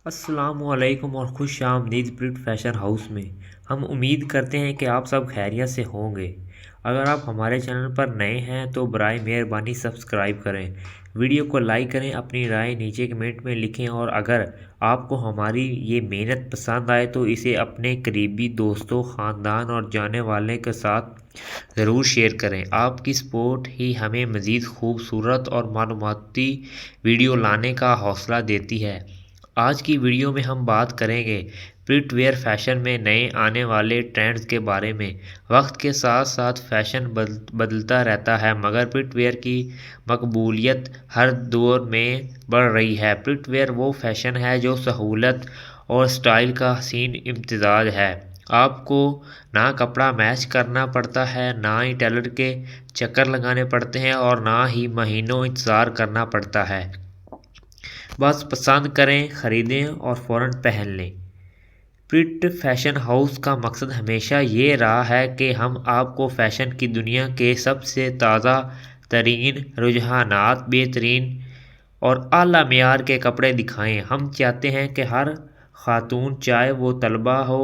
السلام علیکم اور خوش آمدید پرٹ فیشن ہاؤس میں۔ ہم امید کرتے ہیں کہ آپ سب خیریت سے ہوں گے۔ اگر آپ ہمارے چینل پر نئے ہیں تو برائے مہربانی سبسکرائب کریں، ویڈیو کو لائک کریں، اپنی رائے نیچے کمنٹ میں لکھیں اور اگر آپ کو ہماری یہ محنت پسند آئے تو اسے اپنے قریبی دوستوں، خاندان اور جانے والے کے ساتھ ضرور شیئر کریں۔ آپ کی سپورٹ ہی ہمیں مزید خوبصورت اور معلوماتی ویڈیو لانے کا حوصلہ دیتی ہے۔ آج کی ویڈیو میں ہم بات کریں گے پرٹ ویئر فیشن میں نئے آنے والے ٹرینڈز کے بارے میں۔ وقت کے ساتھ ساتھ فیشن بدلتا رہتا ہے مگر پرٹ ویئر کی مقبولیت ہر دور میں بڑھ رہی ہے۔ پرٹ ویئر وہ فیشن ہے جو سہولت اور سٹائل کا حسین امتزاج ہے۔ آپ کو نہ کپڑا میچ کرنا پڑتا ہے، نہ ہی ٹیلر کے چکر لگانے پڑتے ہیں اور نہ ہی مہینوں انتظار کرنا پڑتا ہے۔ بس پسند کریں، خریدیں اور فوراً پہن لیں۔ پرٹ فیشن ہاؤس کا مقصد ہمیشہ یہ رہا ہے کہ ہم آپ کو فیشن کی دنیا کے سب سے تازہ ترین رجحانات، بہترین اور اعلیٰ معیار کے کپڑے دکھائیں۔ ہم چاہتے ہیں کہ ہر خاتون، چاہے وہ طلبہ ہو،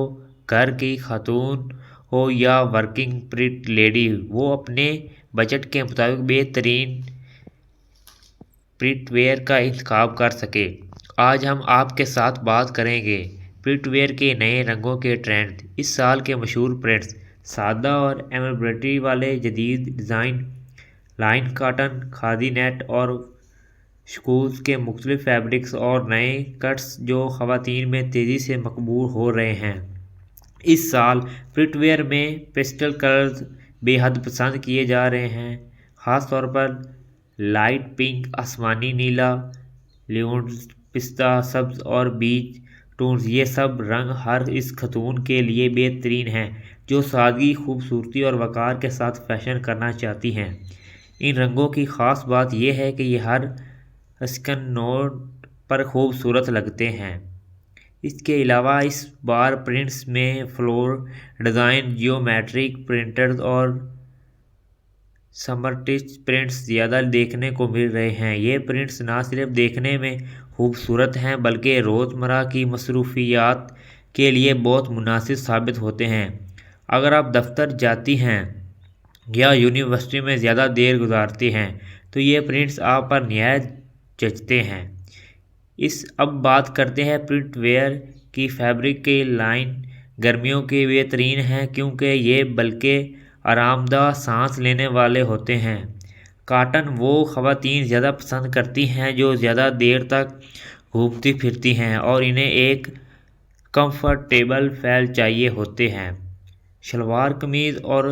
گھر کی خاتون ہو یا ورکنگ پرٹ لیڈی، وہ اپنے بجٹ کے مطابق بہترین پرٹ ویئر کا انتخاب کر سکے۔ آج ہم آپ کے ساتھ بات کریں گے پرٹ ویئر کے نئے رنگوں کے ٹرینڈ، اس سال کے مشہور پرنٹس، سادہ اور ایمبرائڈری والے جدید ڈیزائن، لائن کاٹن، کھادی نیٹ اور شکوز کے مختلف فیبرکس اور نئے کٹس جو خواتین میں تیزی سے مقبول ہو رہے ہیں۔ اس سال پرٹ ویئر میں پیسٹل کلرز بے حد پسند کیے جا رہے ہیں، خاص طور پر لائٹ پنک، آسمانی نیلا، لیونڈز، پستہ سبز اور بیج ٹونز۔ یہ سب رنگ ہر اس خاتون کے لیے بہترین ہیں جو سادگی، خوبصورتی اور وقار کے ساتھ فیشن کرنا چاہتی ہیں۔ ان رنگوں کی خاص بات یہ ہے کہ یہ ہر اسکن نوٹ پر خوبصورت لگتے ہیں۔ اس کے علاوہ اس بار پرنٹس میں فلور ڈیزائن، جیومیٹرک پرنٹس اور سمرٹچ پرنٹس زیادہ دیکھنے کو مل رہے ہیں۔ یہ پرنٹس نہ صرف دیکھنے میں خوبصورت ہیں بلکہ روزمرہ کی مصروفیات کے لیے بہت مناسب ثابت ہوتے ہیں۔ اگر آپ دفتر جاتی ہیں یا یونیورسٹی میں زیادہ دیر گزارتی ہیں تو یہ پرنٹس آپ پر نہایت جچتے ہیں۔ اب بات کرتے ہیں پرٹ ویئر کی۔ فیبرک کی لائن گرمیوں کے بہترین ہیں کیونکہ یہ بلکہ آرام دہ، سانس لینے والے ہوتے ہیں۔ کاٹن وہ خواتین زیادہ پسند کرتی ہیں جو زیادہ دیر تک گھومتی پھرتی ہیں اور انہیں ایک کمفرٹیبل فیل چاہیے ہوتے ہیں۔ شلوار قمیض اور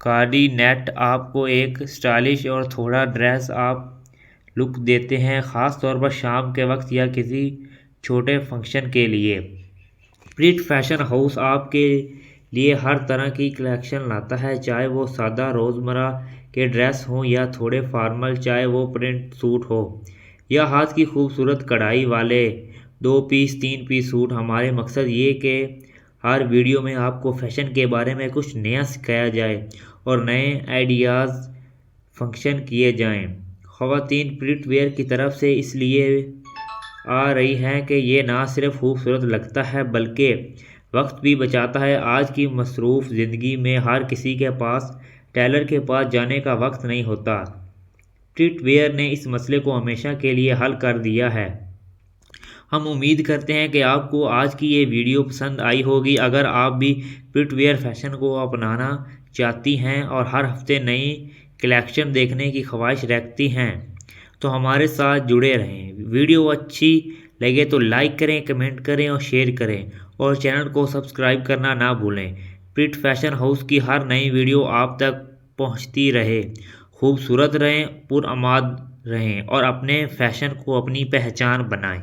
کھادی نیٹ آپ کو ایک اسٹائلش اور تھوڑا ڈریس اپ لک دیتے ہیں، خاص طور پر شام کے وقت یا کسی چھوٹے فنکشن کے لیے۔ پرٹ فیشن ہاؤس آپ کے لیے ہر طرح کی کلیکشن لاتا ہے، چاہے وہ سادہ روزمرہ کے ڈریس ہوں یا تھوڑے فارمل، چاہے وہ پرنٹ سوٹ ہو یا ہاتھ کی خوبصورت کڑھائی والے 2 پیس 3 پیس سوٹ۔ ہمارے مقصد یہ کہ ہر ویڈیو میں آپ کو فیشن کے بارے میں کچھ نیا سکھایا جائے اور نئے آئیڈیاز فنکشن کیے جائیں۔ خواتین پرٹ ویئر کی طرف سے اس لیے آ رہی ہیں کہ یہ نہ صرف خوبصورت لگتا ہے بلکہ وقت بھی بچاتا ہے۔ آج کی مصروف زندگی میں ہر کسی کے پاس ٹیلر کے پاس جانے کا وقت نہیں ہوتا۔ پرٹ ویئر نے اس مسئلے کو ہمیشہ کے لیے حل کر دیا ہے۔ ہم امید کرتے ہیں کہ آپ کو آج کی یہ ویڈیو پسند آئی ہوگی۔ اگر آپ بھی پرٹ ویئر فیشن کو اپنانا چاہتی ہیں اور ہر ہفتے نئی کلیکشن دیکھنے کی خواہش رکھتی ہیں تو ہمارے ساتھ جڑے رہیں۔ ویڈیو اچھی لگے تو لائک کریں، کمنٹ کریں اور شیئر کریں اور چینل کو سبسکرائب کرنا نہ بھولیں۔ پرٹ فیشن ہاؤس کی ہر نئی ویڈیو آپ تک پہنچتی رہے۔ خوبصورت رہیں، پرامید رہیں اور اپنے فیشن کو اپنی پہچان بنائیں۔